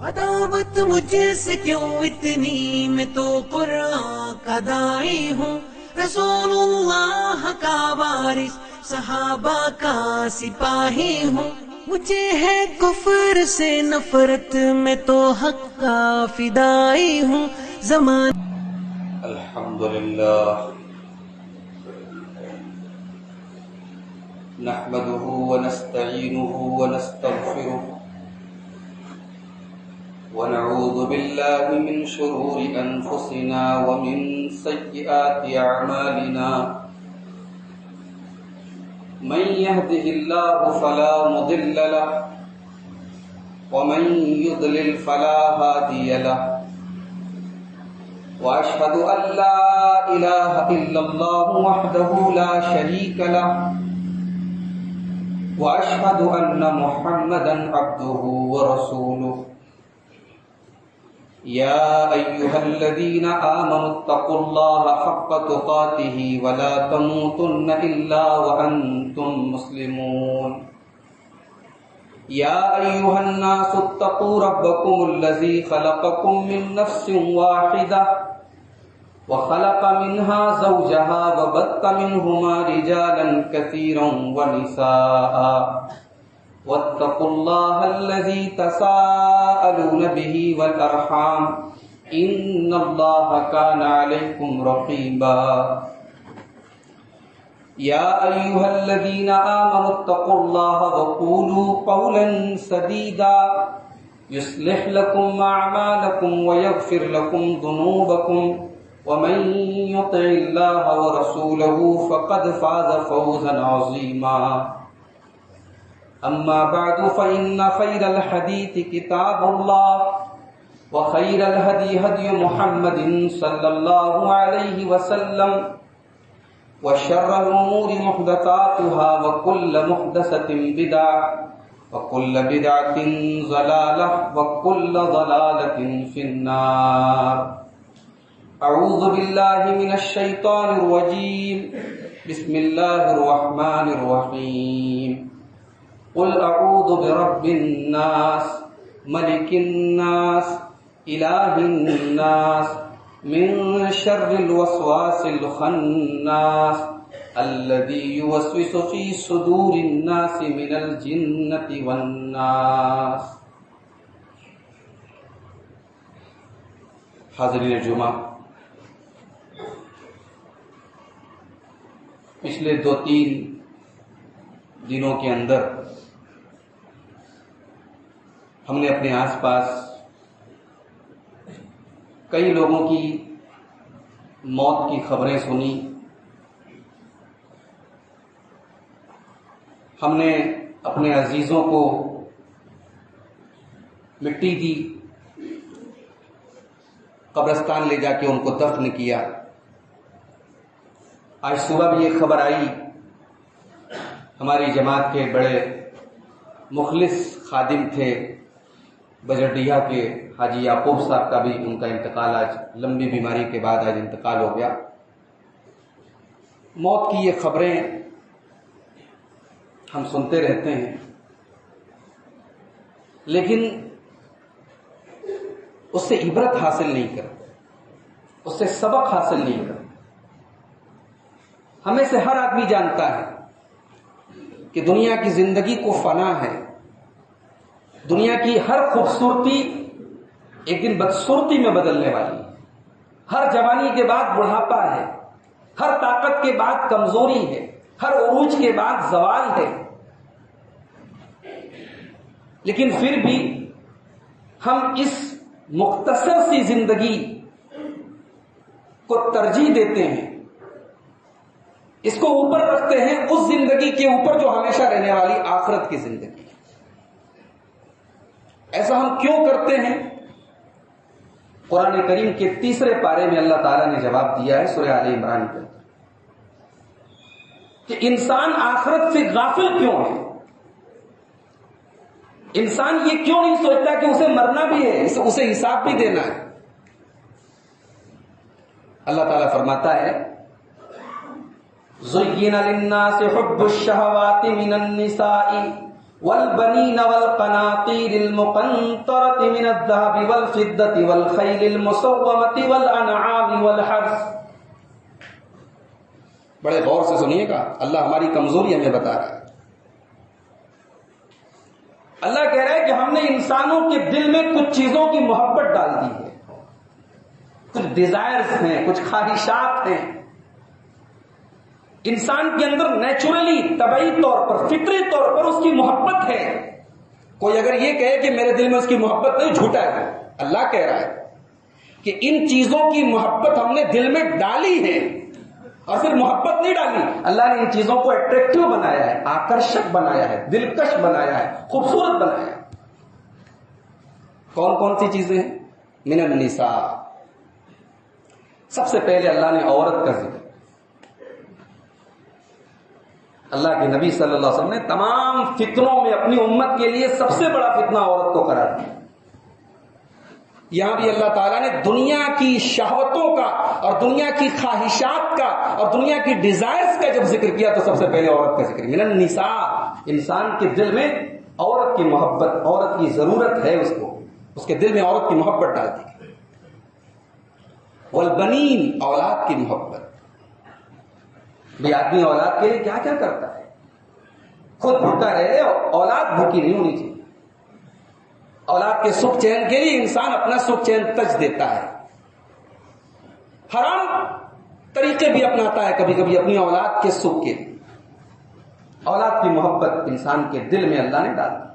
عداوت مجھ سے کیوں اتنی، میں تو قرآن کا داعی ہوں، رسول اللہ کا وارث، صحابہ کا سپاہی ہوں، مجھے ہے کفر سے نفرت، میں تو حق کا فدائی ہوں، زمان الحمدللہ نحمده ونستعینه ونستغفره ونعوذ بالله من شرور أنفسنا ومن سيئات أعمالنا، من يهده الله فلا مضل له ومن يضلل فلا هادي له، وأشهد أن لا إله إلا الله وحده لا شريك له، وأشهد أن محمدا عبده ورسوله، يا أيها الذين آمنوا اتقوا الله حق تقاته ولا تموتن إلا وأنتم مسلمون، يا أيها الناس اتقوا ربكم الذي خلقكم من نفس واحدة وخلق منها زوجها وبث منهما رجالا كثيرا ونساء، واتقوا الله الذي تساءلون به والأرحام إن الله كان عليكم رقيبا، يا أيها الذين آمنوا اتقوا الله وقولوا قولا سديدا يصلح لكم أعمالكم ويغفر لكم ذنوبكم، ومن يطع الله ورسوله فقد فاز فوزا عظيما، أما بعد فإن خير الحديث كتاب الله، وخير الهدي هدي محمد صلى الله عليه وسلم، وشر الأمور محدثاتها وكل محدثة بدعة وكل بدعة ضلالة وكل ضلالة في النار۔ أعوذ بالله من الشيطان الرجيم، بسم الله الرحمن الرحيم، قل أعوذ برب الناس ملك الناس إله الناس من شر الوسواس الخناس الذي يوسوس في صدور الناس من الجنة والناس۔ حاضرین جمعہ، پچھلے 2-3 دنوں کے اندر ہم نے اپنے آس پاس کئی لوگوں کی موت کی خبریں سنی، ہم نے اپنے عزیزوں کو مٹی دی، قبرستان لے جا کے ان کو دفن کیا۔ آج صبح بھی یہ خبر آئی، ہماری جماعت کے بڑے مخلص خادم تھے بجرڈیہ کے حاجی یعقوب صاحب کا بھی ان کا انتقال، آج لمبی بیماری کے بعد آج انتقال ہو گیا۔ موت کی یہ خبریں ہم سنتے رہتے ہیں، لیکن اس سے عبرت حاصل نہیں کرتے، اس سے سبق حاصل نہیں کرتے۔ ہمیں سے ہر آدمی جانتا ہے کہ دنیا کی زندگی کو فنا ہے، دنیا کی ہر خوبصورتی ایک دن بدصورتی میں بدلنے والی ہے، ہر جوانی کے بعد بڑھاپا ہے، ہر طاقت کے بعد کمزوری ہے، ہر عروج کے بعد زوال ہے، لیکن پھر بھی ہم اس مختصر سی زندگی کو ترجیح دیتے ہیں، اس کو اوپر رکھتے ہیں اس زندگی کے اوپر جو ہمیشہ رہنے والی آخرت کی زندگی۔ ایسا ہم کیوں کرتے ہیں؟ قرآن کریم کے 3 پارے میں اللہ تعالیٰ نے جواب دیا ہے، سورہ آل عمران کے، کہ انسان آخرت سے غافل کیوں ہے؟ انسان یہ کیوں نہیں سوچتا کہ اسے مرنا بھی ہے، اسے حساب بھی دینا ہے؟ اللہ تعالیٰ فرماتا ہے، زُيِّنَ لِلنَّاسِ حُبُّ الشَّهَوَاتِ مِنَ النِّسَاءِ والبنین والقناطیر المقنطرۃ من الذهب والفضة والخیل المسومۃ والانعام والحرث. بڑے غور سے سنیے گا، اللہ ہماری کمزوری ہمیں بتا رہا ہے. اللہ کہہ رہا ہے کہ ہم نے انسانوں کے دل میں کچھ چیزوں کی محبت ڈال دی ہے، کچھ ڈیزائرز ہیں، کچھ خواہشات ہیں. انسان کے اندر نیچرلی طبعی طور پر، فطری طور پر اس کی محبت ہے. کوئی اگر یہ کہے کہ میرے دل میں اس کی محبت نہیں، جھوٹا ہے. اللہ کہہ رہا ہے کہ ان چیزوں کی محبت ہم نے دل میں ڈالی ہے. اور پھر محبت نہیں ڈالی، اللہ نے ان چیزوں کو اٹریکٹیو بنایا ہے، آکرشک بنایا ہے، دلکش بنایا ہے، خوبصورت بنایا ہے. کون کون سی چیزیں ہیں؟ من النساء، سب سے پہلے اللہ نے عورت کا ذکر. اللہ کے نبی صلی اللہ علیہ وسلم نے تمام فتنوں میں اپنی امت کے لیے سب سے بڑا فتنہ عورت کو قرار دیا. یہاں بھی اللہ تعالیٰ نے دنیا کی شہوتوں کا اور دنیا کی خواہشات کا اور دنیا کی ڈیزائرز کا جب ذکر کیا تو سب سے پہلے عورت کا ذکر. من النساء، انسان کے دل میں عورت کی محبت، عورت کی ضرورت ہے، اس کے دل میں عورت کی محبت ڈال دی. والبنین، اولاد کی محبت. بھی آدمی اولاد کے لیے کیا کیا کرتا ہے، خود بھوکا رہے، اولاد بھوکی نہیں ہونی چاہیے. اولاد کے سکھ چین کے لیے انسان اپنا سکھ چین تج دیتا ہے. حرام طریقے بھی اپناتا ہے کبھی کبھی اپنی اولاد کے سکھ کے لیے. اولاد کی محبت انسان کے دل میں اللہ نے ڈال دی.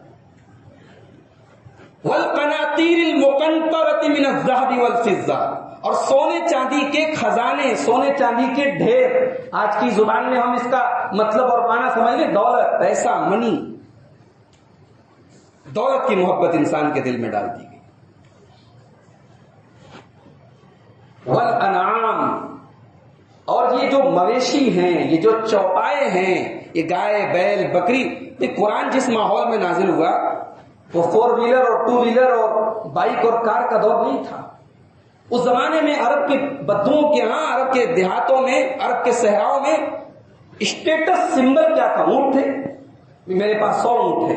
والقناطیر المقنطرۃ من الذهب والفضة، اور سونے چاندی کے خزانے، سونے چاندی کے ڈھیر. آج کی زبان میں ہم اس کا مطلب اور معنی سمجھ لیں، دولت، پیسہ، منی. دولت کی محبت انسان کے دل میں ڈال دی گئی. والانعام، اور یہ جو مویشی ہیں، یہ جو چوپائے ہیں، یہ گائے، بیل، بکری. یہ قرآن جس ماحول میں نازل ہوا وہ 4 ویلر اور 2 ویلر اور بائک اور کار کا دور نہیں تھا. اس زمانے میں عرب کے بدوؤں کے ہاں، عرب کے دیہاتوں میں، عرب کے صحراؤں میں اسٹیٹس سمبل کیا تھا؟ اونٹ تھے. میرے پاس 100 اونٹ تھے.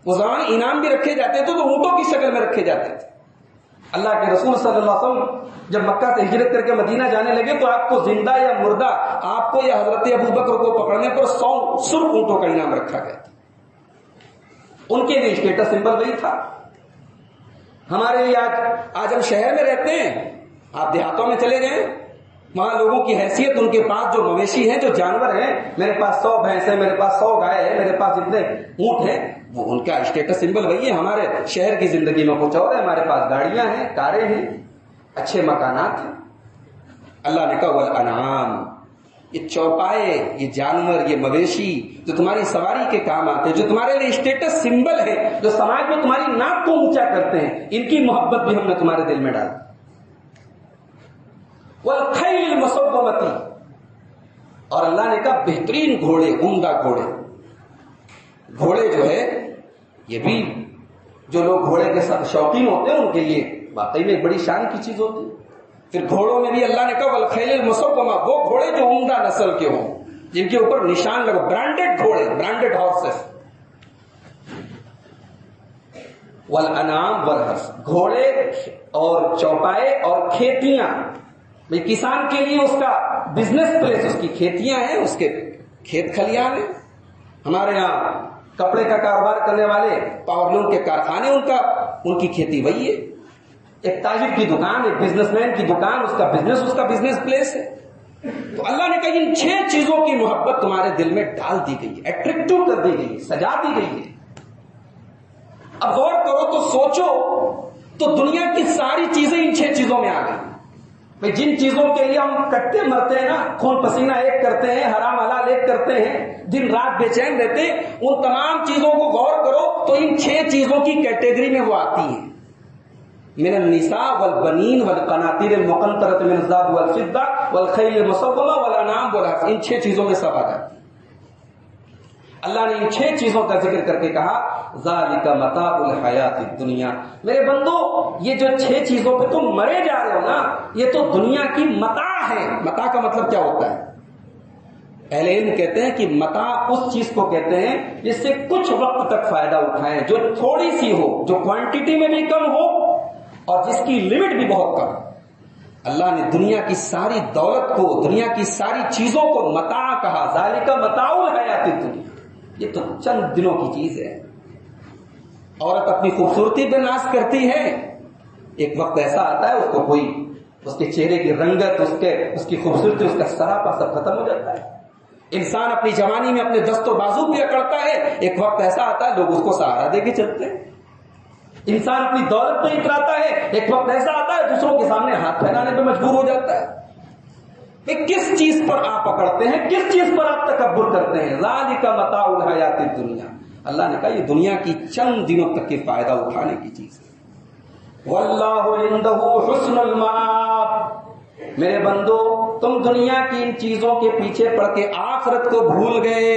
وہ زمانے انعام بھی رکھے جاتے تھے تو اونٹوں کی شکل میں رکھے جاتے تھے. اللہ کے رسول صلی اللہ علیہ وسلم جب مکہ سے ہجرت کر کے مدینہ جانے لگے تو آپ کو زندہ یا مردہ، آپ کو یا حضرت ابوبکر کو پکڑنے پر 100 سرخ اونٹوں کا انعام رکھا گیا تھا. ان کے لیے اسٹیٹس سمبل وہی تھا. ہمارے لیے آج ہم شہر میں رہتے ہیں، آپ دیہاتوں میں چلے جائیں، وہاں لوگوں کی حیثیت، ان کے پاس جو مویشی ہیں، جو جانور ہیں، میرے پاس 100 بھینس ہیں، میرے پاس 100 گائے ہیں، میرے پاس اتنے اونٹ ہیں، وہ ان کا اسٹیٹس سمبل وہی ہے. ہمارے شہر کی زندگی میں کچھ اور ہے. ہمارے پاس گاڑیاں ہیں، کاریں ہیں، اچھے مکانات ہیں. اللہ نے کہا والانعام، یہ چوپائے، یہ جانور، یہ مویشی جو تمہاری سواری کے کام آتے ہیں، جو تمہارے لیے اسٹیٹس سمبل ہے، جو سماج میں تمہاری ناک کو اونچا کرتے ہیں، ان کی محبت بھی ہم نے تمہارے دل میں ڈال دی. والخیل المسومۃ، اور اللہ نے کہا بہترین گھوڑے، عمدہ گھوڑے. گھوڑے جو ہے یہ بھی جو لوگ گھوڑے کے ساتھ شوقین ہوتے ہیں ان کے لیے واقعی میں ایک بڑی شان کی چیز ہوتی ہے. پھر گھوڑوں میں بھی اللہ نے کہا والخیل المسومۃ، وہ گھوڑے جو عمدہ نسل کے ہوں، جن کے اوپر نشان لگا، برانڈڈ گھوڑے، برانڈڈ ہارسز. والانعام والحرث، گھوڑے اور چوپائے اور کھیتیاں. کسان کے لیے اس کا بزنس پلیس، اس کی کھیتیاں ہیں، اس کے کھیت کھلیان ہیں. ہمارے ہاں کپڑے کا کاروبار کرنے والے پاورلوم کے کارخانے، ان کی کھیتی وہی ہے. ایک تاجر کی دکان، ایک بزنس مین کی دکان، اس کا بزنس پلیس ہے. تو اللہ نے کہا ان 6 چیزوں کی محبت تمہارے دل میں ڈال دی گئی ہے، اٹریکٹیو کر دی گئی ہے، سجا دی گئی ہے. اب غور کرو تو سوچو تو دنیا کی ساری چیزیں ان 6 چیزوں میں آ گئی. جن چیزوں کے لیے ہم کٹتے مرتے ہیں نا، خون پسینہ ایک کرتے ہیں، حرام حلال ایک کرتے ہیں، دن رات بے چین رہتے ہیں، ان تمام چیزوں کو غور کرو تو ان 6 چیزوں کی کیٹیگری میں وہ آتی ہیں. من النساء والبنین والقناطیر المقنطرۃ من الذهب والفضة والخیل المسومۃ والانعام والحرث، ان 6 چیزوں میں سب آ جاتی ہے. اللہ نے ان 6 چیزوں کا ذکر کر کے کہا ذالک متاع الحیات الدنیا. میرے بندو، یہ جو 6 چیزوں پہ تم مرے جا رہے ہو نا، یہ تو دنیا کی متاع ہے. متاع کا مطلب کیا ہوتا ہے؟ اہل علم کہتے ہیں کہ متاع اس چیز کو کہتے ہیں جس سے کچھ وقت تک فائدہ اٹھائیں، جو تھوڑی سی ہو، جو کوانٹٹی میں بھی کم ہو اور جس کی لمٹ بھی بہت کم۔ اللہ نے دنیا کی ساری دولت کو، دنیا کی ساری چیزوں کو متاع کہا، ذالک متاع الحیات الدنیا، یہ تو چند دنوں کی چیز ہے۔ عورت اپنی خوبصورتی پہ ناز کرتی ہے، ایک وقت ایسا آتا ہے اس کو کوئی، اس کے چہرے کی رنگت، اس کی خوبصورتی، اس کا سراپا سب ختم ہو جاتا ہے۔ انسان اپنی جوانی میں اپنے دست و بازو بھی اکڑتا ہے، ایک وقت ایسا آتا ہے لوگ اس کو سہارا دے کے چلتے ہیں۔ انسان اپنی دولت پہ اتراتا ہے، ایک وقت ایسا آتا ہے دوسروں کے سامنے ہاتھ پھیلانے پہ مجبور ہو جاتا ہے۔ کہ کس چیز پر آپ پکڑتے ہیں، کس چیز پر آپ تکبر کرتے ہیں؟ ذالک متاع الحیات الدنیا، اللہ نے کہا یہ دنیا کی چند دنوں تک کے فائدہ اٹھانے کی چیز ہے۔ واللہ عندہ حسن المآب، میرے بندو تم دنیا کی ان چیزوں کے پیچھے پڑ کے آخرت کو بھول گئے۔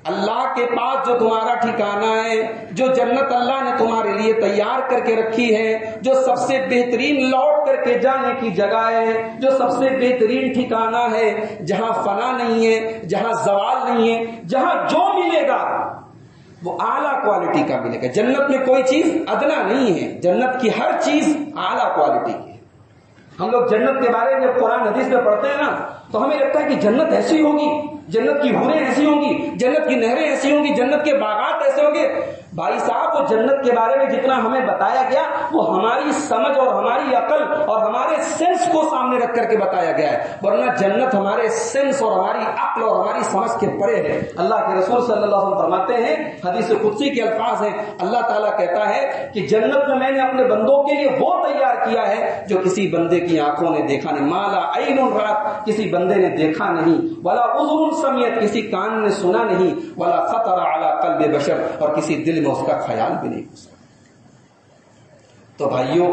اللہ کے پاس جو تمہارا ٹھکانہ ہے، جو جنت اللہ نے تمہارے لیے تیار کر کے رکھی ہے، جو سب سے بہترین لوٹ کر کے جانے کی جگہ ہے، جو سب سے بہترین ٹھکانہ ہے، جہاں فنا نہیں ہے، جہاں زوال نہیں ہے، جہاں جو ملے گا وہ اعلیٰ کوالٹی کا ملے گا۔ جنت میں کوئی چیز ادنا نہیں ہے، جنت کی ہر چیز اعلیٰ کوالٹی کی ہے۔ ہم لوگ جنت کے بارے میں جب قرآن حدیث میں پڑھتے ہیں نا تو ہمیں لگتا ہے کہ جنت ایسی ہوگی، جنت کی حوریں ایسی ہوں گی، جنت کی نہریں ایسی ہوں گی، جنت کے باغات ایسے ہوں گے۔ بھائی صاحب وہ جنت کے بارے میں جتنا ہمیں بتایا گیا وہ ہماری سمجھ اور ہماری عقل اور ہمارے سینس کو سامنے رکھ کر کے بتایا گیا ہے، ورنہ جنت ہمارے سینس اور ہماری عقل اور ہماری سمجھ کے پرے ہے۔ اللہ کے رسول صلی اللہ علیہ وسلم فرماتے ہیں، حدیث قدسی کے الفاظ ہیں، اللہ تعالیٰ کہتا ہے کہ جنت میں نے اپنے بندوں کے لیے وہ تیار کیا ہے جو کسی بندے کی آنکھوں نے دیکھا نہیں، مالا عین رات، کسی بندے نے دیکھا نہیں، ولا اذن سمعت، کسی کان نے سنا نہیں، ولا خطر علی قلب بشر، اور کسی دل میں اس کا خیال بھی نہیں ہو سکتا۔ تو بھائیوں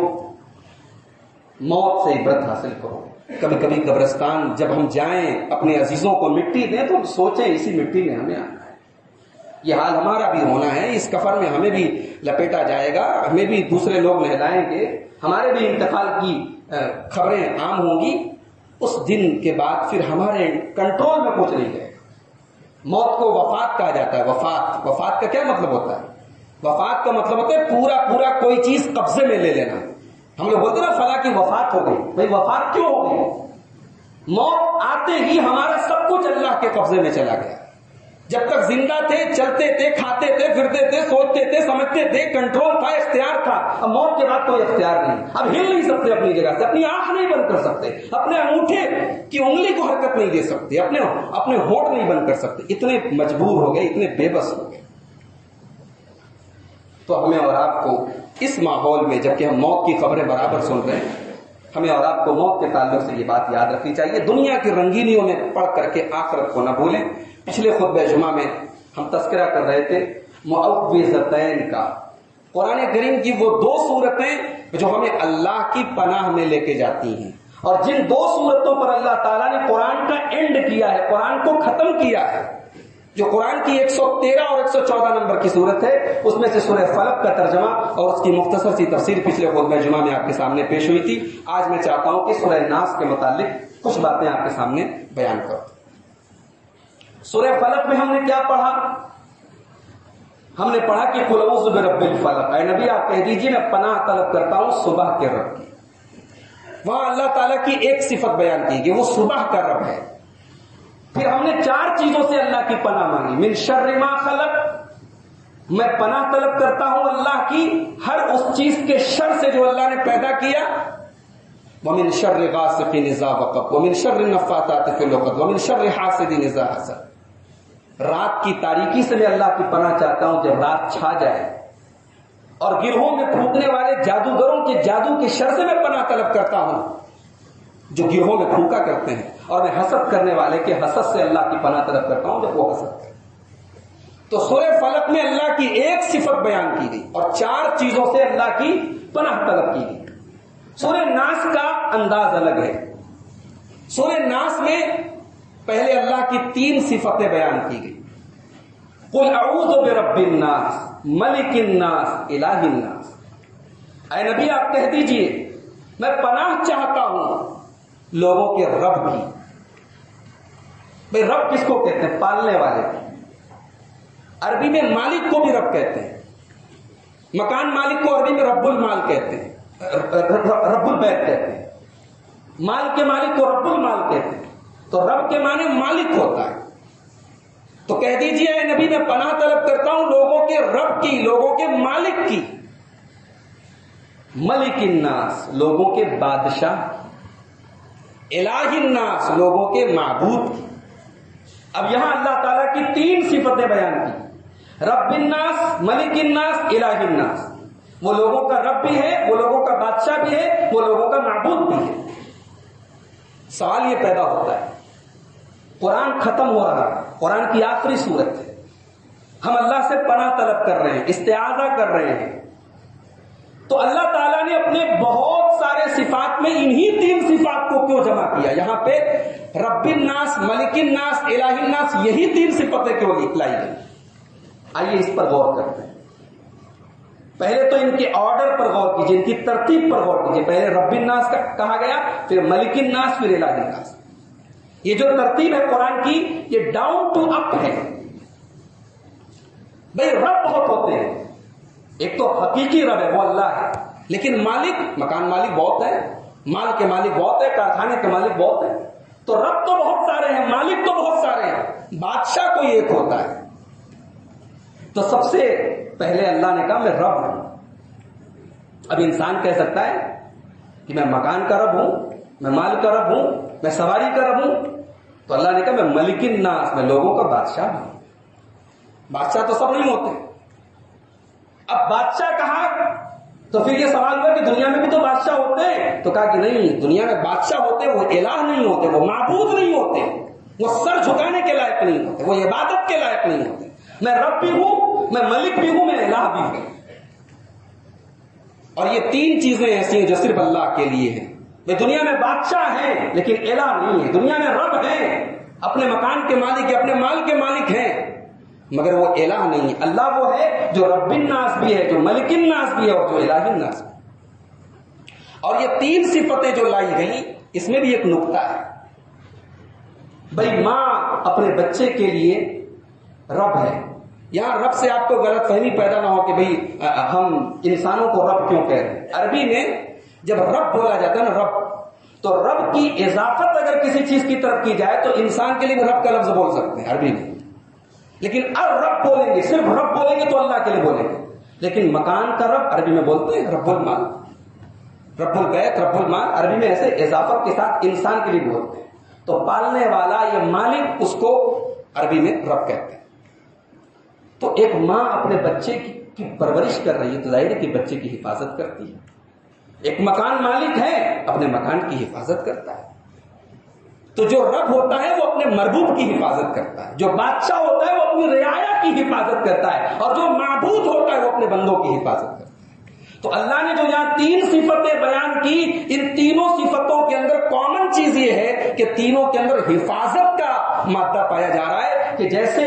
موت سے عبرت حاصل کرو۔ کبھی کبھی قبرستان جب ہم جائیں اپنے عزیزوں کو مٹی دیں تو ہم سوچیں اسی مٹی میں ہمیں آنا ہے، یہ حال ہمارا بھی ہونا ہے، اس کفن میں ہمیں بھی لپیٹا جائے گا، ہمیں بھی دوسرے لوگ نہلائیں گے، ہمارے بھی انتقال کی خبریں عام ہوں گی۔ اس دن کے بعد پھر ہمارے کنٹرول میں کچھ نہیں ہے۔ موت کو وفات کہا جاتا ہے۔ وفات کا کیا مطلب ہوتا ہے؟ وفات کا مطلب ہوتا ہے پورا کوئی چیز قبضے میں لے لینا۔ ہم لوگ بولتے ہیں نا فلاں کی وفات ہو گئی، بھائی وفات کیوں ہو گئی؟ موت آتے ہی ہمارا سب کچھ اللہ کے قبضے میں چلا گیا۔ جب تک زندہ تھے، چلتے تھے، کھاتے تھے، پھرتے تھے، سوچتے تھے، سمجھتے تھے، کنٹرول تھا، اختیار تھا۔ اب موت کے بعد کوئی اختیار نہیں، اب ہل نہیں سکتے اپنی جگہ سے، اپنی آنکھ نہیں بند کر سکتے، اپنے انگوٹھے کی انگلی کو حرکت نہیں دے سکتے، اپنے ہونٹ نہیں بند کر سکتے، اتنے مجبور ہو گئے، اتنے بے بس ہو گئے۔ تو ہمیں اور آپ کو اس ماحول میں جبکہ ہم موت کی خبریں برابر سن رہے ہیں، ہمیں اور آپ کو موت کے تعلق سے یہ بات یاد رکھنی چاہیے، دنیا کی رنگینیوں میں پڑھ کر کے آخرت کو نہ بھولیں۔ پچھلے خطبہ جمعہ میں ہم تذکرہ کر رہے تھے معوذتین کا، قرآن کریم کی وہ دو صورتیں جو ہمیں اللہ کی پناہ میں لے کے جاتی ہیں، اور جن دو صورتوں پر اللہ تعالیٰ نے قرآن کا اینڈ کیا ہے، قرآن کو ختم کیا ہے، جو قرآن کی 113 اور 114 نمبر کی صورت ہے، اس میں سے سورہ فلق کا ترجمہ اور اس کی مختصر سی تفسیر پچھلے خطبہ جمعہ میں آپ کے سامنے پیش ہوئی تھی۔ آج میں چاہتا ہوں کہ سورہ ناس کے متعلق کچھ باتیں آپ کے سامنے بیان کروں۔ سورہ فلق میں ہم نے کیا پڑھا؟ ہم نے پڑھا کہ قل اعوذ برب الفلق، اے نبی آپ کہہ دیجیے میں پناہ طلب کرتا ہوں صبح کے رب کی۔ وہاں اللہ تعالیٰ کی ایک صفت بیان کی کہ وہ صبح کا رب ہے۔ پھر ہم نے 4 چیزوں سے اللہ کی پناہ مانگی، من شر ما خلق، میں پناہ طلب کرتا ہوں اللہ کی ہر اس چیز کے شر سے جو اللہ نے پیدا کیا، ومن شر غاسق اذا وقب ومن شر النفاثات فی العقد ومن شر حاسد اذا حسد، رات کی تاریکی سے میں اللہ کی پناہ چاہتا ہوں جب رات چھا جائے، اور گروہوں میں پھونکنے والے جادوگروں کے جادو کے شر سے میں پناہ طلب کرتا ہوں جو گروہوں میں پھونکا کرتے ہیں، اور میں حسد کرنے والے کے حسد سے اللہ کی پناہ طلب کرتا ہوں جب وہ حسد کرتے۔ تو سورہ فلق میں اللہ کی ایک صفت بیان کی گئی اور 4 چیزوں سے اللہ کی پناہ طلب کی گئی۔ سورہ ناس کا انداز الگ ہے۔ سورہ ناس میں پہلے اللہ کی 3 صفتیں بیان کی گئی، قل اعوذ برب الناس ملک الناس الہ الناس، اے نبی آپ کہہ دیجئے میں پناہ چاہتا ہوں لوگوں کے رب کی، بھئی رب کس کو کہتے ہیں؟ پالنے والے کو. عربی میں مالک کو بھی رب کہتے ہیں. مکان مالک کو عربی میں رب المال کہتے ہیں, رب البیت کہتے ہیں. مال کے مالک کو رب المال کہتے ہیں. تو رب کے معنی مالک ہوتا ہے. تو کہہ دیجئے اے نبی میں پناہ طلب کرتا ہوں لوگوں کے رب کی, لوگوں کے مالک کی. ملک الناس لوگوں کے بادشاہ, الہ الناس لوگوں کے معبود کی. اب یہاں اللہ تعالیٰ کی 3 صفتیں بیان کی, رب الناس, ملک الناس, الہ الناس. وہ لوگوں کا رب بھی ہے, وہ لوگوں کا بادشاہ بھی ہے, وہ لوگوں کا معبود بھی ہے. سوال یہ پیدا ہوتا ہے, قرآن ختم ہو رہا ہے, قرآن کی آخری صورت ہے, ہم اللہ سے پناہ طلب کر رہے ہیں, استعاذہ کر رہے ہیں, تو اللہ تعالیٰ نے اپنے بہت سارے صفات میں انہی 3 صفات کو کیوں جمع کیا؟ یہاں پہ رب الناس, ملک الناس, الہ الناس, یہی 3 صفتیں کیوں لائی گئی؟ آئیے اس پر غور کرتے ہیں. پہلے تو ان کے آرڈر پر غور کیجیے, ان کی ترتیب پر غور کیجیے. پہلے رب الناس کہا گیا, پھر ملک الناس, پھر الہ الناس. یہ جو ترتیب ہے قرآن کی, یہ ڈاؤن ٹو اپ ہے. بھئی رب بہت ہوتے ہیں, ایک تو حقیقی رب ہے وہ اللہ ہے, لیکن مالک, مکان مالک بہت ہے, مال کے مالک بہت ہے, کارخانے کے مالک بہت ہے. تو رب تو بہت سارے ہیں, مالک تو بہت سارے ہیں, بادشاہ کوئی ایک ہوتا ہے. تو سب سے پہلے اللہ نے کہا میں رب ہوں. اب انسان کہہ سکتا ہے کہ میں مکان کا رب ہوں, میں مال کا رب ہوں, میں سواری کا رب ہوں. تو اللہ نے کہا میں ملک الناس, میں لوگوں کا بادشاہ ہوں. بادشاہ تو سب نہیں ہوتے. اب بادشاہ کہا تو پھر یہ سوال ہوا کہ دنیا میں بھی تو بادشاہ ہوتے ہیں. تو کہا کہ نہیں, دنیا میں بادشاہ ہوتے, وہ الہ نہیں ہوتے, وہ معبود نہیں ہوتے, وہ سر جھکانے کے لائق نہیں ہوتے, وہ عبادت کے لائق نہیں ہوتے. میں رب بھی ہوں, میں ملک بھی ہوں, میں الہ بھی ہوں. اور یہ 3 چیزیں ایسی ہیں جو صرف اللہ کے لیے ہیں. یہ دنیا میں بادشاہ ہیں لیکن الہ نہیں ہے. دنیا میں رب ہیں, اپنے مکان کے مالک ہیں, اپنے مال کے مالک ہیں, مگر وہ الہ نہیں ہے. اللہ وہ ہے جو رب الناس بھی ہے, جو ملک الناس بھی ہے, اور جو الہ الناس بھی. اور یہ 3 صفتیں جو لائی گئی, اس میں بھی ایک نقطہ ہے. بھئی ماں اپنے بچے کے لیے رب ہے. یہاں رب سے آپ کو غلط فہمی پیدا نہ ہو کہ بھئی ہم انسانوں کو رب کیوں کہہ رہے ہیں. عربی میں جب رب بولا جاتا ہے نا, رب, تو رب کی اضافت اگر کسی چیز کی طرف کی جائے تو انسان کے لیے بھی رب کا لفظ بول سکتے ہیں عربی میں. لیکن اب رب بولیں گے, صرف رب بولیں گے تو اللہ کے لیے بولیں گے. لیکن مکان کا رب عربی میں بولتے ہیں رب المال, رب البیت, رب المال. عربی میں ایسے اضافت کے ساتھ انسان کے لیے بولتے ہیں. تو پالنے والا, یہ مالک, اس کو عربی میں رب کہتے ہیں. تو ایک ماں اپنے بچے کی پرورش کر رہی ہے تو ظاہر ہے کہ بچے کی حفاظت کرتی ہے. ایک مکان مالک ہے, اپنے مکان کی حفاظت کرتا ہے. تو جو رب ہوتا ہے وہ اپنے مربوب کی حفاظت کرتا ہے, جو بادشاہ ہوتا ہے وہ اپنی رعایا کی حفاظت کرتا ہے, اور جو معبود ہوتا ہے وہ اپنے بندوں کی حفاظت کرتا ہے. تو اللہ نے جو یہاں 3 صفتیں بیان کی, ان تینوں صفتوں کے اندر کامن چیز یہ ہے کہ تینوں کے اندر حفاظت کا مادہ پایا جا رہا ہے. کہ جیسے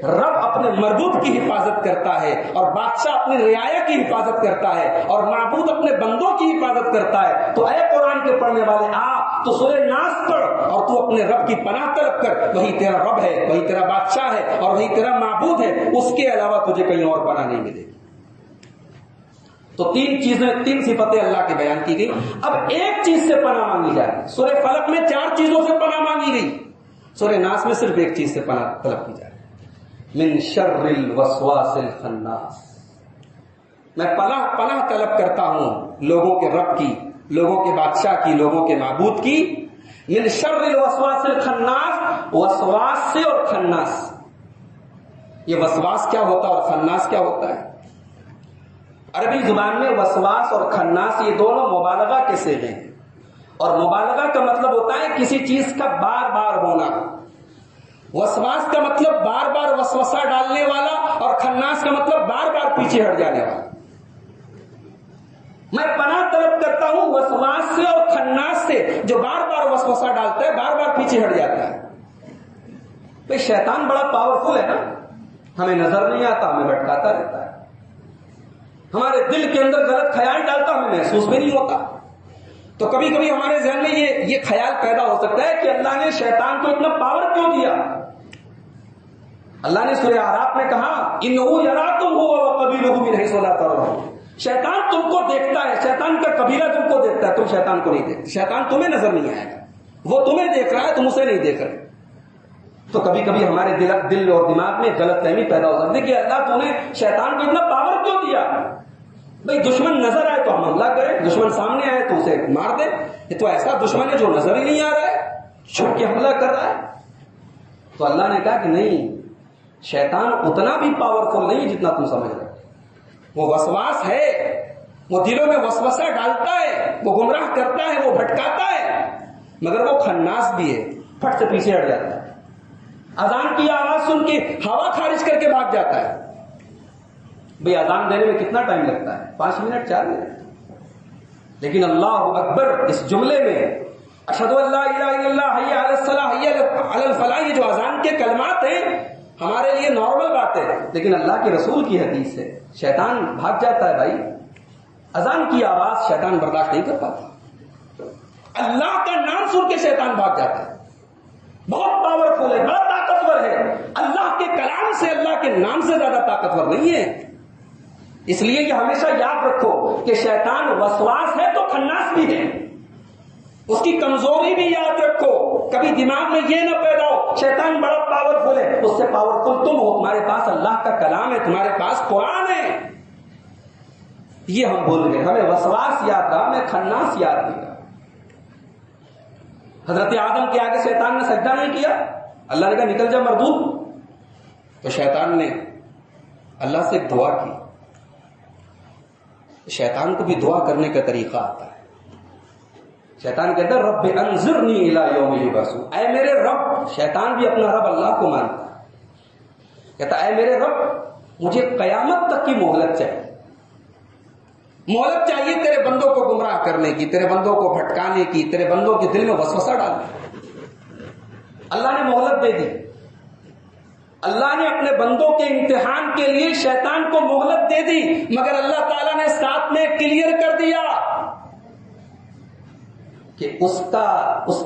رب اپنے مربوب کی حفاظت کرتا ہے, اور بادشاہ اپنی رعایا کی حفاظت کرتا ہے, اور معبود اپنے بندوں کی حفاظت کرتا ہے. تو اے قرآن کے پڑھنے والے, تو سورہ ناس پڑھ اور تو اپنے رب کی پناہ طلب کر. وہی تیرا رب ہے, وہی تیرا بادشاہ ہے, اور وہی تیرا معبود ہے. اس کے علاوہ تجھے کہیں اور پناہ نہیں ملے گی. تو 3 چیزیں, 3 صفتیں اللہ کی بیان کی گئی. اب ایک چیز سے پناہ مانگی جا رہی ہے. سورہ فلق میں 4 چیزوں سے پناہ مانگی گئی, سورہ ناس میں صرف ایک چیز سے پناہ طلب کی جا رہی ہے. من شر الوسواس الخناس, میں پناہ طلب کرتا ہوں لوگوں کے رب کی, لوگوں کے بادشاہ کی, لوگوں کے معبود کی. من شر الوسواس الخناس, وسواس سے اور خناس. یہ وسواس کیا ہوتا ہے اور خناس کیا ہوتا ہے؟ عربی زبان میں وسواس اور خناس یہ دونوں مبالغہ کے صیغے ہیں. اور مبالغہ کا مطلب ہوتا ہے کسی چیز کا بار بار ہونا. وسواس کا مطلب بار بار وسوسہ ڈالنے والا, اور خناس کا مطلب بار بار پیچھے ہٹ جانے والا. میں پناہ طلب کرتا ہوں وسواس سے اور خناس سے, جو بار بار وسوسہ ڈالتا ہے, بار بار پیچھے ہٹ جاتا ہے. بھئی شیطان بڑا پاورفل ہے نا, ہمیں نظر نہیں آتا, ہمیں بھٹکاتا رہتا ہے, ہمارے دل کے اندر غلط خیال ڈالتا, ہمیں محسوس بھی نہیں ہوتا. تو کبھی کبھی ہمارے ذہن میں یہ خیال پیدا ہو سکتا ہے کہ اللہ نے شیطان کو اتنا پاور کیوں دیا؟ اللہ نے سورہ اعراف میں کہا انہ یراکم هو وقبیلہ من حیث لا ترونہم، شیطان تم کو دیکھتا ہے، شیطان کا قبیلہ تم کو دیکھتا ہے، تم شیطان کو نہیں دیکھتے، شیطان تمہیں نظر نہیں آئے گا، وہ تمہیں دیکھ رہا ہے، تم اسے نہیں دیکھ رہے۔ تو کبھی کبھی ہمارے دل اور دماغ میں غلط فہمی پیدا ہو سکتی ہے کہ اللہ تو نے شیطان کو اتنا پاور کیوں دیا؟ بھئی دشمن نظر آئے تو ہم حملہ کریں، دشمن سامنے آئے تو اسے مار دیں، یہ تو ایسا دشمن ہے جو نظر ہی نہیں آ رہا ہے، چھپ کے حملہ کر رہا ہے۔ تو اللہ نے کہا کہ نہیں، شیطان اتنا بھی پاورفل نہیں جتنا تم سمجھ رہے ہو۔ وہ وسواس ہے، وہ دلوں میں وسوسہ ڈالتا ہے، وہ گمراہ کرتا ہے، وہ بھٹکاتا ہے، مگر وہ خناس بھی ہے، پھٹ سے پیچھے ہٹ جاتا ہے، اذان کی آواز سن کے ہوا خارج کر کے بھاگ جاتا ہے۔ بھئی اذان دینے میں کتنا ٹائم لگتا ہے؟ 5 منٹ 4 منٹ، لیکن اللہ اکبر اس جملے میں اشہد ان لا الہ الا اللہ حی علی الصلاۃ حی علی الفلاح، یہ جو اذان کے کلمات ہیں ہمارے لیے نارمل بات ہے، لیکن اللہ کے رسول کی حدیث ہے شیطان بھاگ جاتا ہے۔ بھائی اذان کی آواز شیطان برداشت نہیں کر پاتا، اللہ کا نام سن کے شیطان بھاگ جاتا ہے، بہت پاورفل ہے، بڑا طاقتور ہے، اللہ کے کلام سے، اللہ کے نام سے زیادہ طاقتور نہیں ہے۔ اس لیے یہ ہمیشہ یاد رکھو کہ شیطان وسواس ہے تو خناس بھی ہے، اس کی کمزوری بھی یاد رکھو، کبھی دماغ میں یہ نہ پیدا ہو شیطان بڑا پاورفل ہے، اس سے پاورفل تم ہو، تمہارے پاس اللہ کا کلام ہے، تمہارے پاس قرآن ہے۔ یہ ہم بھول گئے، ہمیں وسواس یاد رہا، ہمیں خناس یاد نہیں رہا۔ حضرت آدم کے آگے شیطان نے سجدہ نہیں کیا، اللہ نے کہا نکل جا مردود، تو شیطان نے اللہ سے ایک دعا کی۔ شیطان کو بھی دعا کرنے کا طریقہ آتا ہے۔ شیطان کہتا ہے رب انظرنی الی یوم یبعثون، اے میرے رب، شیطان بھی اپنا رب اللہ کو مانتا ہے، کہتا اے میرے رب مجھے قیامت تک کی مہلت چاہیے، مہلت چاہیے تیرے بندوں کو گمراہ کرنے کی، تیرے بندوں کو بھٹکانے کی، تیرے بندوں کے دل میں وسوسہ ڈالنے کی۔ اللہ نے مہلت دے دی، اللہ نے اپنے بندوں کے امتحان کے لیے شیطان کو مہلت دے دی، مگر اللہ تعالیٰ نے ساتھ میں کلیئر کر دیا کہ اس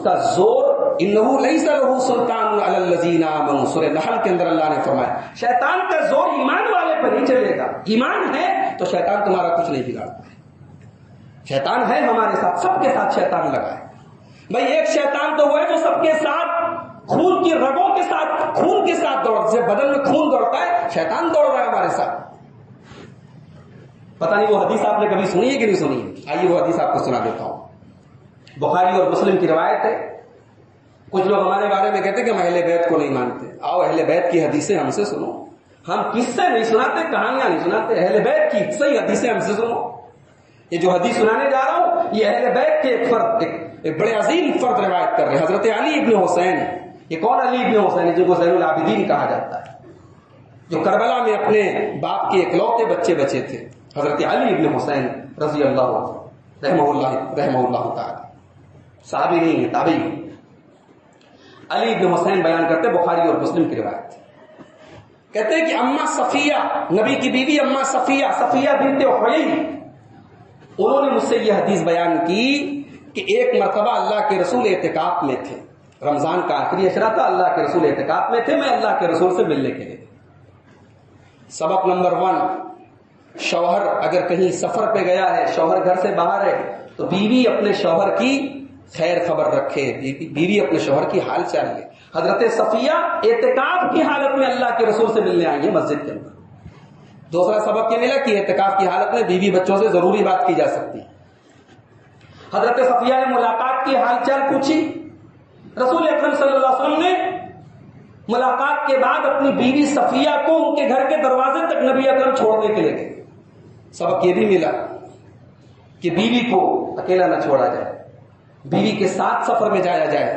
کا زور انہو لیس لہ سلطان علی الذین آمنوا، سورہ نحل کے اندر اللہ نے فرمایا شیطان کا زور ایمان والے پر ہی چلے گا، ایمان ہے تو شیطان تمہارا کچھ نہیں بگاڑتا ہے، شیطان ہے ہمارے ساتھ، سب کے ساتھ شیطان لگا ہے۔ بھائی ایک شیطان تو وہ ہے جو سب کے ساتھ خون کی رگوں کے ساتھ، خون کے ساتھ دوڑ، جیسے بدن میں خون دوڑتا ہے شیطان دوڑ رہا ہے ہمارے ساتھ۔ پتہ نہیں وہ حدیث آپ نے کبھی سنی ہے کہ نہیں سنی ہے؟ آئیے وہ حدیث آپ کو سنا دیتا ہوں، بخاری اور مسلم کی روایت ہے۔ کچھ لوگ ہمارے بارے میں کہتے ہیں کہ ہم اہل بیت کو نہیں مانتے، آؤ اہل بیت کی حدیثیں ہم سے سنو، ہم قصے نہیں سناتے، کہانیاں نہیں سناتے، اہل بیت کی صحیح حدیثیں ہم سے سنو۔ یہ جو حدیث سنانے جا رہا ہوں یہ اہل بیت کے ایک فرد، ایک بڑے عظیم فرد روایت کر رہے ہیں، حضرت علی ابن حسین۔ یہ کون علی ابن حسین ہے؟ جن کو زین العابدین کہا جاتا ہے، جو کربلا میں اپنے باپ کے اکلوتے بچے بچے تھے، حضرت علی ابن حسین رضی اللہ رحمہ اللہ تعالی، صحابی نہیں ہے، تابعی۔ علی ابن حسین بیان کرتے بخاری اور مسلم کی روایت، کہتے ہیں کہ اماں صفیہ، نبی کی بیوی اماں صفیہ بنت حیی، انہوں نے مجھ سے یہ حدیث بیان کی کہ ایک مرتبہ اللہ کے رسول اعتکاف میں تھے، رمضان کا آخری اشرا تھا، اللہ کے رسول اعتکاف میں تھے، میں اللہ کے رسول سے ملنے کے لیے۔ سبق نمبر 1، شوہر اگر کہیں سفر پہ گیا ہے، شوہر گھر سے باہر ہے، تو بیوی اپنے شوہر کی خیر خبر رکھے، بیوی اپنے شوہر کی حال چال لے۔ حضرت صفیہ اعتکاف کی حالت میں اللہ کے رسول سے ملنے آئی ہیں مسجد کے اندر۔ دوسرا سبق یہ ملا کہ اعتکاف کی حالت میں بیوی بچوں سے ضروری بات کی جا سکتی ہے۔ حضرت صفیہ نے ملاقات کی حال چال پوچھی، رسول اکرم صلی اللہ علیہ وسلم نے ملاقات کے بعد اپنی بیوی صفیہ کو ان کے گھر کے دروازے تک نبی اکرم چھوڑنے کے لیے گئے۔ سبق یہ بھی ملا کہ بیوی کو اکیلا نہ چھوڑا جائے، بیوی کے ساتھ سفر میں جایا جائے،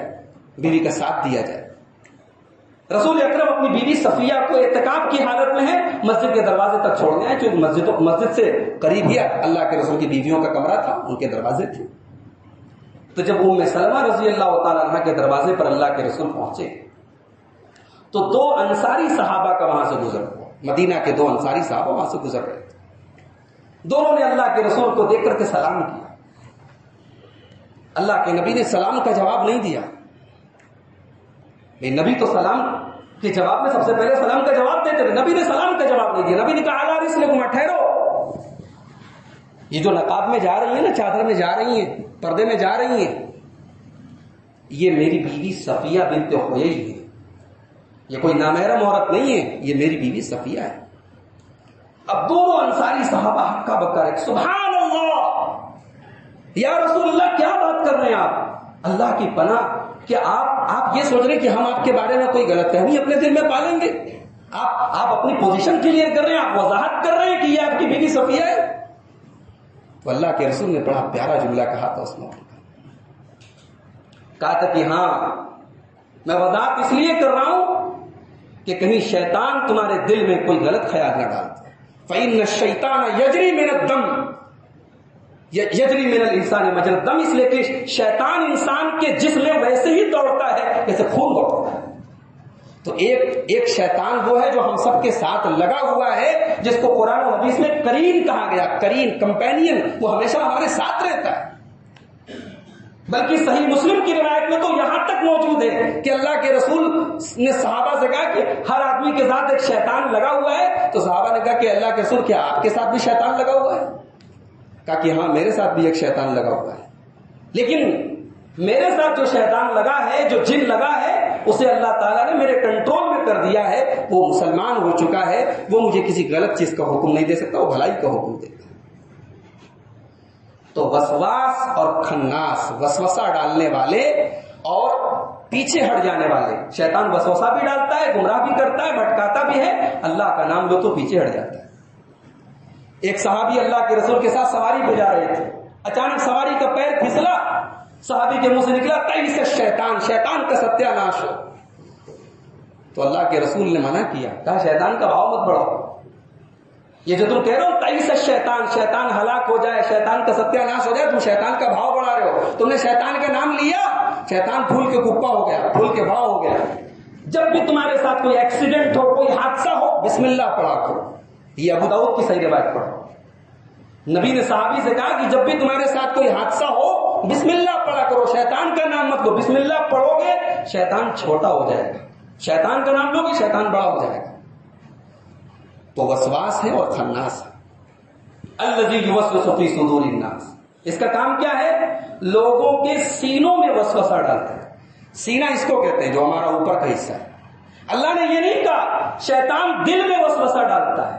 بیوی کا ساتھ دیا جائے۔ رسول اکرم اپنی بیوی صفیہ کو اعتکاف کی حالت میں ہے مسجد کے دروازے تک چھوڑنے آئے، چونکہ مسجد سے قریب ہی اللہ کے رسول کی بیویوں کا کمرہ تھا، ان کے دروازے تھے۔ تو جب ام سلمہ رضی اللہ تعالیٰ عنہ کے دروازے پر اللہ کے رسول پہنچے تو 2 انصاری صحابہ کا وہاں سے گزر ہوا، مدینہ کے 2 انصاری صحابہ وہاں سے گزر رہے تھے۔ دونوں نے اللہ کے رسول کو دیکھ کر کے سلام کیا۔ اللہ کے نبی نے سلام کا جواب نہیں دیا. نبی تو سلام کے جواب میں سب سے پہلے سلام کا جواب دیتے تھے. نبی نے سلام کا جواب نہیں دیا. نبی نے کہا اعلیٰ رسلکما، ٹھہرو. یہ جو نقاب میں جا رہی ہیں نا، چادر میں جا رہی ہیں، پردے میں جا رہی ہیں، یہ میری بیوی صفیہ بنت حیی ہے. یہ کوئی نامحرم عورت نہیں ہے، یہ میری بیوی صفیہ ہے. اب دونوں انصاری صحابہ ہکا بکا رہے. سبحان اللہ، یا رسول اللہ کیا بات کر رہے ہیں آپ؟ اللہ کی پناہ کہ آپ یہ سوچ رہے ہیں کہ ہم آپ کے بارے میں کوئی غلط فہمی اپنے دل میں پالیں گے. آپ اپنی پوزیشن کلیئر کر رہے ہیں، آپ وضاحت کر رہے ہیں کہ یہ آپ کی بیوی صفیہ ہے. تو اللہ کے رسول نے بڑا پیارا جملہ کہا تھا اس موقع پر. کہا تھا کہ ہاں میں وضاحت اس لیے کر رہا ہوں کہ کہیں شیطان تمہارے دل میں کوئی غلط خیال نہ ڈالتا. فَإِنَّ الشَّيْطَانَ يَجْرِي مِنَ الدَّمِ یجری من الانسان مجرى الدم، اس لیے کہ شیطان انسان کے جسم میں ویسے ہی دوڑتا ہے جیسے خون دوڑتا ہے. تو ایک شیطان وہ ہے جو ہم سب کے ساتھ لگا ہوا ہے، جس کو قرآن و حدیث میں کرین کہا گیا. کرین، کمپینین، وہ ہمیشہ ہمارے ساتھ رہتا ہے. بلکہ صحیح مسلم کی روایت میں تو یہاں تک موجود ہے کہ اللہ کے رسول نے صحابہ سے کہا کہ ہر آدمی کے ساتھ ایک شیطان لگا ہوا ہے. تو صحابہ نے کہا کہ اللہ کے رسول کیا آپ کے ساتھ بھی شیطان لگا ہوا ہے؟ کہا کہ ہاں میرے ساتھ بھی ایک شیطان لگا ہوا ہے، لیکن میرے ساتھ جو شیطان لگا ہے، جو جن لگا ہے، اسے اللہ تعالیٰ نے میرے کنٹرول میں کر دیا ہے. وہ مسلمان ہو چکا ہے، وہ مجھے کسی غلط چیز کا حکم نہیں دے سکتا، وہ بھلائی کا حکم دیتا ہے. تو وسواس اور خناس، وسوسہ ڈالنے والے اور پیچھے ہٹ جانے والے. شیطان وسوسہ بھی ڈالتا ہے، گمراہ بھی کرتا ہے، بھٹکاتا بھی ہے. اللہ کا نام لو تو پیچھے ہٹ جاتا ہے. ایک صحابی اللہ کے رسول کے ساتھ سواری پہ جا رہے تھے. اچانک سواری کا پیر پھسلا، صحابی کے منہ سے نکلا تئیس الشیطان، شیطان کا ستیہ ناش ہو. تو اللہ کے رسول نے منع کیا، کہا شیطان کا بھاؤ مت بڑھاؤ. یہ جو تم کہہ رہے ہو تئیس الشیطان، شیطان ہلاک ہو جائے، شیطان کا ستیہ ناش ہو جائے، تم شیطان کا بھاؤ بڑھا رہے ہو. تم نے شیطان کا نام لیا، شیطان پھول کے کپا ہو گیا، پھول کے بھاؤ ہو گیا. جب بھی تمہارے ساتھ کوئی ایکسیڈنٹ ہو، کوئی حادثہ ہو، بسم اللہ پڑھا کرو. یہ ابو داؤد کی صحیح روایت پڑھو. نبی نے صحابی سے کہا کہ جب بھی تمہارے ساتھ کوئی حادثہ ہو، بسم اللہ پڑھا کرو، شیطان کا نام مت لو. بسم اللہ پڑھو گے شیطان چھوٹا ہو جائے گا، شیطان کا نام لو گے شیطان بڑا ہو جائے گا. تو وسواس ہے اور خناس ہے. الذی یوسوس فی صدور الناس، اس کا کام کیا ہے؟ لوگوں کے سینوں میں وسوسہ ڈالتا ہے. سینہ اس کو کہتے ہیں جو ہمارا اوپر کا حصہ ہے. اللہ نے یہ نہیں کہا شیطان دل میں وسوسہ ڈالتا ہے.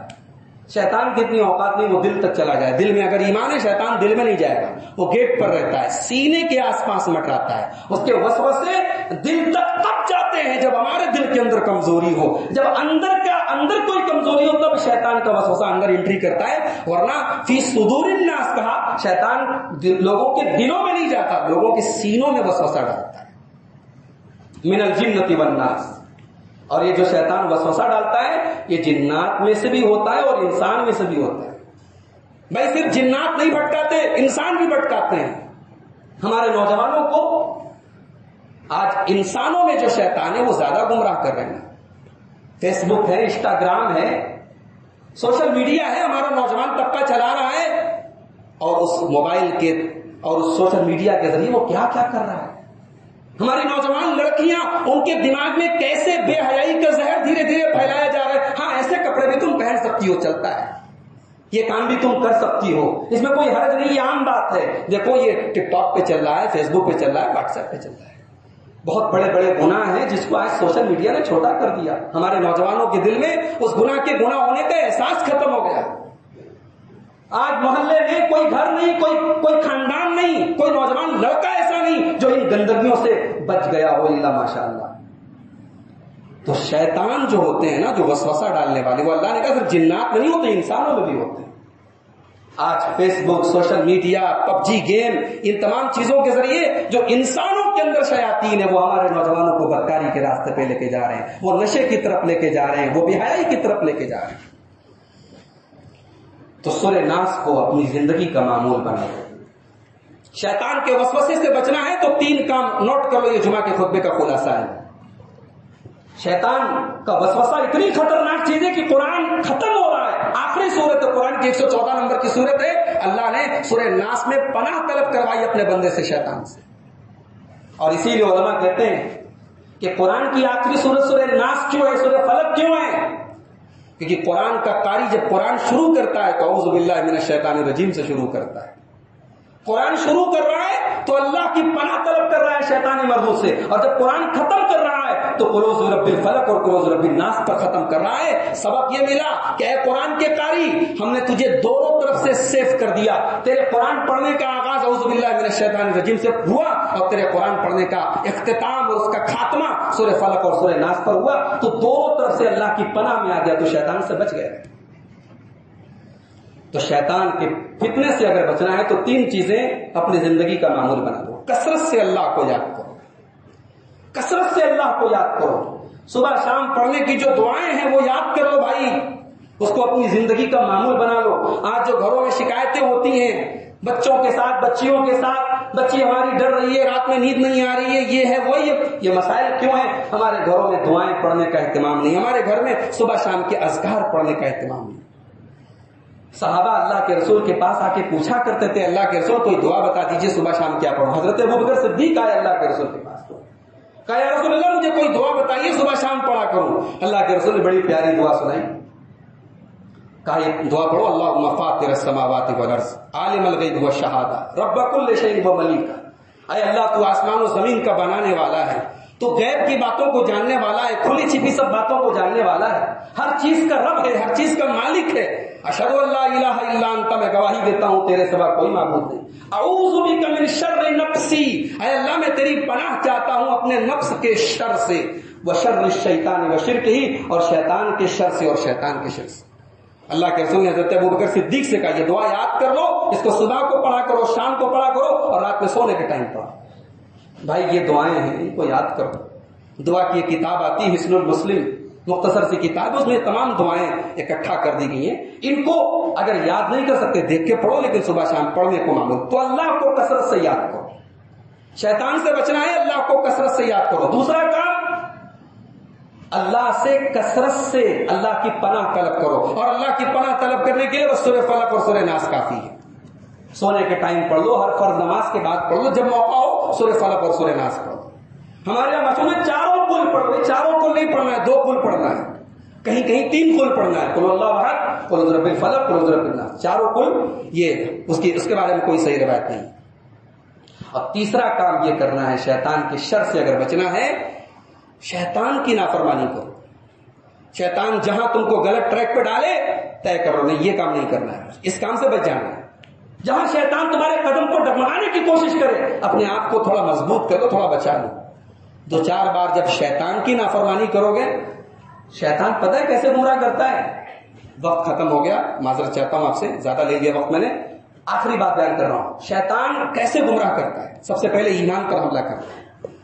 شیطان کی اتنی اوقات نہیں وہ دل تک چلا جائے. دل میں اگر ایمان ہے شیطان دل میں نہیں جائے گا، وہ گیٹ پر رہتا ہے، سینے کے آس پاس مٹراتا ہے. اس کے وسوسے دل تک تب جاتے ہیں جب ہمارے دل کے اندر کمزوری ہو، جب اندر کوئی کمزوری ہو، تب شیطان کا وسوسہ اندر انٹری کرتا ہے. ورنہ فی صدور الناس کہا، شیطان لوگوں کے دلوں میں نہیں جاتا، لوگوں کے سینوں میں وسوسہ ڈالتا ہے. من الجنۃ والناس. اور یہ جو شیطان وسوسہ ڈالتا ہے یہ جنات میں سے بھی ہوتا ہے اور انسان میں سے بھی ہوتا ہے. بھائی صرف جنات نہیں بھٹکاتے، انسان بھی بھٹکاتے ہیں. ہمارے نوجوانوں کو آج انسانوں میں جو شیطان ہے وہ زیادہ گمراہ کر رہے ہیں. فیس بک ہے، انسٹاگرام ہے، سوشل میڈیا ہے، ہمارا نوجوان طبقہ چلا رہا ہے، اور اس موبائل کے اور اس سوشل میڈیا کے ذریعے وہ کیا کیا کر رہا ہے. ہماری نوجوان لڑکیاں، ان کے دماغ میں کیسے بے حیائی کا زہر دھیرے دھیرے پھیلایا جا رہا ہے. ہاں ایسے کپڑے بھی تم پہن سکتی ہو، چلتا ہے، یہ کام بھی تم کر سکتی ہو، اس میں کوئی حرج نہیں، یہ عام بات ہے. دیکھو یہ ٹک ٹاک پہ چل رہا ہے، فیس بک پہ چل رہا ہے، واٹس ایپ پہ چل رہا ہے. بہت بڑے بڑے گناہ ہیں جس کو آج سوشل میڈیا نے چھوٹا کر دیا. ہمارے نوجوانوں کے دل میں اس گناہ کے گناہ ہونے کا احساس ختم ہو گیا. آج محلے میں کوئی گھر نہیں، کوئی خاندان نہیں، کوئی نوجوان لڑکا ایسا نہیں جو ان گندگیوں سے بچ گیا ہو، الا ماشاء اللہ. تو شیطان جو ہوتے ہیں نا، جو وسوسہ ڈالنے والے، وہ اللہ نے کہا صرف جنات میں نہیں ہوتے، انسانوں میں بھی ہوتے ہیں. آج فیس بک، سوشل میڈیا، پب جی گیم، ان تمام چیزوں کے ذریعے جو انسانوں کے اندر شیاطین ہیں وہ ہمارے نوجوانوں کو بدکاری کے راستے پہ لے کے جا رہے ہیں، وہ نشے کی طرف لے کے جا رہے ہیں، وہ بے حیائی کی طرف لے کے جا رہے ہیں. تو سورہ ناس کو اپنی زندگی کا معمول بنائے. شیطان کے وسوسے سے بچنا ہے تو 3 کام نوٹ کر لو، یہ جمعہ کے خطبے کا خلاصہ ہے. شیطان کا وسوسہ اتنی خطرناک چیز ہے کہ قرآن ختم ہو رہا ہے، آخری سورت ہے قرآن کی 114 نمبر کی سورت ہے، اللہ نے سورہ ناس میں پناہ طلب کروائی اپنے بندے سے شیطان سے. اور اسی لیے علماء کہتے ہیں کہ قرآن کی آخری سورت سورہ ناس کیوں ہے, سورہ فلق کیوں ہے؟ کیونکہ قرآن کا قاری جب قرآن شروع کرتا ہے تو اعوذ باللہ من الشیطان الرجیم سے شروع کرتا ہے. قرآن شروع کر رہا ہے تو اللہ کی پناہ طلب کر رہا ہے شیطانی مردوں سے, اور جب قرآن ختم کر رہا ہے تو قل اعوذ برب الفلق اور قل اعوذ برب الناس پر ختم کر رہا ہے. سبق یہ ملا کہ اے قرآن کے قاری, ہم نے تجھے دونوں طرف سے سیف کر دیا. تیرے قرآن پڑھنے کا آغاز اعوذ باللہ من الشیطان الرجیم سے ہوا, اور تیرے قرآن پڑھنے کا اختتام اور اس کا خاتمہ سورہ فلق اور سورہ ناس پر ہوا. تو دونوں طرف سے اللہ کی پناہ میں آ گیا, تو شیطان سے بچ گئے. تو شیطان کے فتنے سے اگر بچنا ہے تو 3 چیزیں اپنی زندگی کا معمول بنا دو. کثرت سے اللہ کو یاد کرو, کثرت سے اللہ کو یاد کرو. صبح شام پڑھنے کی جو دعائیں ہیں وہ یاد کر لو بھائی, اس کو اپنی زندگی کا معمول بنا لو. آج جو گھروں میں شکایتیں ہوتی ہیں بچوں کے ساتھ, بچیوں کے ساتھ, بچی ہماری ڈر رہی ہے, رات میں نیند نہیں آ رہی ہے, یہ ہے وہ, یہ مسائل کیوں ہیں؟ ہمارے گھروں میں دعائیں پڑھنے کا اہتمام نہیں, ہمارے گھر میں صبح شام کے اذکار پڑھنے کا اہتمام نہیں. صحابہ اللہ کے رسول کے پاس آ کے پوچھا کرتے تھے, اللہ کے رسول کوئی دعا بتا دیجئے صبح شام کیا پڑھوں. حضرت ابوبکر صدیق آئے اللہ کے رسول کے پاس, کہا یا رسول اللہ مجھے کوئی دعا بتائیے صبح شام پڑھا کروں. اللہ کے رسول نے بڑی پیاری دعا سنائی, کہا یہ دعا پڑھو, اللہم فاطر السماوات والارض عالم الغیب والشہادہ رب کل شیء وملیکہ. اے اللہ تو آسمان و زمین کا بنانے والا ہے, تو غیب کی باتوں کو جاننے والا ہے, کھلی چھپی سب باتوں کو جاننے والا ہے, ہر چیز کا رب ہے, ہر چیز کا مالک ہے. اشہد ان لا الہ الا انت, میں گواہی دیتا ہوں تیرے سوا کوئی معبود نہیں. اعوذ بک من شر نفسی, اے اللہ میں تیری پناہ چاہتا ہوں اپنے نفس کے شر سے, وشر الشیطان وشرکہ, اور شیطان کے شر سے اور شیطان کے شر سے. اللہ کے رسول نے حضرت ابوبکر صدیق سے کہا یہ دعا یاد کر لو, اس کو صبح کو پڑھا کرو, شام کو پڑھا کرو, اور رات میں سونے کے ٹائم پڑھو. بھائی یہ دعائیں ہیں, ان کو یاد کرو. دعا کی ایک کتاب آتی ہے حسن المسلم, مختصر سی کتاب, اس میں تمام دعائیں اکٹھا کر دی گئی ہیں. ان کو اگر یاد نہیں کر سکتے دیکھ کے پڑھو, لیکن صبح شام پڑھنے کو معمول. تو اللہ کو کثرت سے یاد کرو. شیطان سے بچنا ہے, اللہ کو کثرت سے یاد کرو. دوسرا کام, اللہ سے کثرت سے اللہ کی پناہ طلب کرو, اور اللہ کی پناہ طلب کرنے کے لیے بس سورہ فلق اور سورہ ناس کافی ہے. سونے کے ٹائم پڑھ لو, ہر فرض نماز کے بعد پڑھ لو, جب موقع ہو سورہ فلق اور سورہ ناس پڑھ لو. ہمارے یہاں بچوں میں 4 کل پڑھ لو, 4 کل نہیں پڑھنا ہے, 2 کل پڑھنا ہے, کہیں کہیں 3 کل پڑھنا ہے, قل اللہ احد, قل اعوذ برب الفلق, قل اعوذ برب الناس. 4 کل یہ اس کے بارے میں کوئی صحیح روایت نہیں. اور تیسرا کام یہ کرنا ہے, شیطان کے شر سے اگر بچنا ہے, شیطان کی نافرمانی کرو. شیطان جہاں تم کو غلط ٹریک پہ ڈالے طے کرو, نہیں یہ کام نہیں کرنا ہے, اس کام سے بچ جانا ہے. جہاں شیطان تمہارے قدم کو ڈگمگانے کی کوشش کرے, اپنے آپ کو تھوڑا مضبوط کرو, تھوڑا بچا لو. 2-4 بار جب شیطان کی نافرمانی کرو گے, شیطان پتہ ہے کیسے گمراہ کرتا ہے. وقت ختم ہو گیا, معذرت چاہتا ہوں آپ سے, زیادہ لے لیا وقت میں نے, آخری بات بیان کر رہا ہوں. شیطان کیسے گمراہ کرتا ہے؟ سب سے پہلے ایمان پر حملہ کرتا ہے.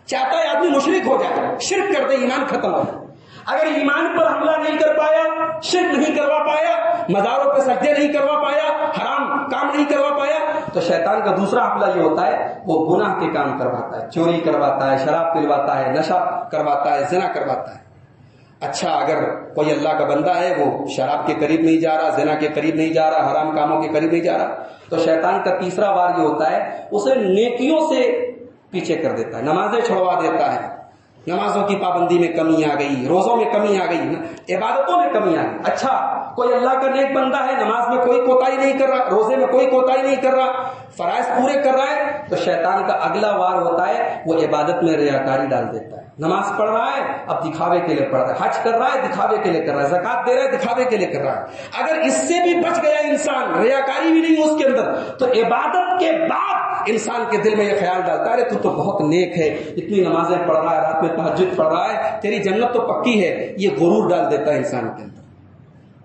چاہتا ہے آدمی مشرک ہو جائے, شرک کر دے, ایمان ختم ہو جائے. اگر ایمان پر حملہ نہیں کر پایا, شرک نہیں کروا پایا, مزاروں پہ سجدے نہیں کروا پایا, حرام کام نہیں کروا پایا, تو شیطان کا دوسرا حملہ یہ ہوتا ہے, وہ گناہ کے کام کرواتا ہے, چوری کرواتا ہے, شراب پلواتا ہے, نشہ کرواتا ہے, زنا کرواتا ہے. اچھا اگر کوئی اللہ کا بندہ ہے, وہ شراب کے قریب نہیں جا رہا, زنا کے قریب نہیں جا رہا, حرام کاموں کے قریب نہیں جا رہا, تو شیطان کا تیسرا وار یہ ہوتا ہے, اسے نیکیوں سے پیچھے کر دیتا ہے, نمازیں چھوڑوا دیتا ہے. نمازوں کی پابندی میں کمی آ گئی, روزوں میں کمی آ گئی, عبادتوں میں کمی آ گئی. اچھا کوئی اللہ کا نیک بندہ ہے, نماز میں کوئی کوتاہی نہیں کر رہا, روزے میں کوئی کوتاہی نہیں کر رہا, فرائض پورے کر رہا ہے, تو شیطان کا اگلا وار ہوتا ہے, وہ عبادت میں ریاکاری ڈال دیتا ہے. نماز پڑھ رہا ہے, اب دکھاوے کے لیے پڑھ رہا ہے, حج کر رہا ہے, دکھاوے کے لیے کر رہا ہے, زکات دے رہا ہے, دکھاوے کے لیے کر رہا ہے. اگر اس سے بھی بچ گیا انسان, ریاکاری بھی نہیں اس کے اندر, تو عبادت کے بعد انسان کے دل میں یہ خیال ڈالتا ہے, تو بہت نیک ہے, اتنی نمازیں پڑھ رہا ہے, رات میں تہجد پڑھ رہا ہے, تیری جنت تو پکی ہے. یہ غرور ڈال دیتا ہے انسان کے اندر.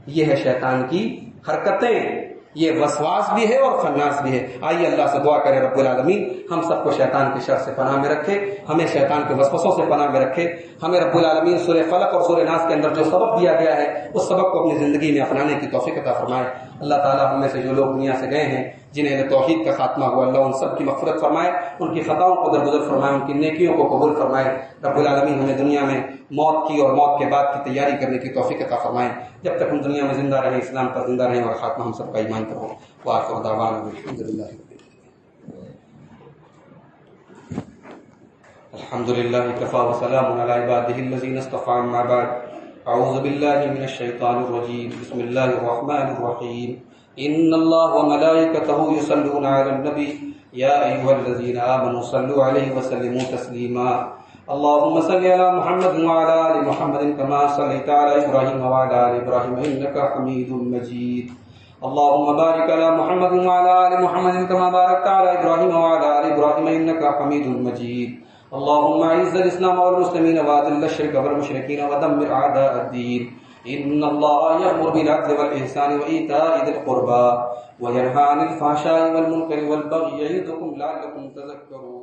یہ ہے شیطان کی حرکتیں, یہ وسواس بھی ہے اور خناس بھی ہے. آئیے اللہ سے دعا کرے رب العالمین ہم سب کو شیطان کے شر سے پناہ میں رکھے, ہمیں شیطان کے وسوسوں سے پناہ میں رکھے. ہمیں رب العالمین سورہ فلق اور سورہ ناس کے اندر جو سبق دیا گیا ہے, اس سبق کو اپنی زندگی میں اپنانے کی توفیق عطا فرمائے. اللہ تعالیٰ ہم میں سے جو لوگ دنیا سے گئے ہیں جنہیں توحید کا خاتمہ ہوا، اللہ ان سب کی مغفرت فرمائے، ان کی خطاؤں کو درگزر فرمائے، ان کی نیکیوں کو قبول فرمائے۔ رب العالمین ہمیں دنیا میں موت کی اور موت کے بعد کی تیاری کرنے کی توفیق عطا فرمائے۔ جب تک ہم دنیا میں زندہ رہیں اسلام پر زندہ رہیں اور خاتمہ ہم سب کا ایمان پر ہو۔ وآخر دعوانا الحمدللہ الحمد للہ کفا وسلام علی عباده الذین اصطفى اما بعد اعوذ باللہ من الشیطان الرجیم بسم اللہ الرحمن الرحیم ان اللہ وملائکته یصلون علی النبی یا ایھا الذین آمنوا صلوا علیہ وسلموا تسلیما اللهم صل على محمد وعلى آل محمد كما صليت على ابراہیم وعلى آل ابراہیم انك حمید مجید اللهم بارك على محمد وعلى آل محمد كما باركت على ابراہیم وعلى آل ابراہیم انك حمید مجید اللهم اعز الاسلام والمسلمين واذل الشرك والمشركين ودمر اعداء الدين ان الله يأمر بالعدل والاحسان وايتاء ذي القربى وينهى عن الفحشاء والمنكر والبغي يعظكم لعلكم تذكرون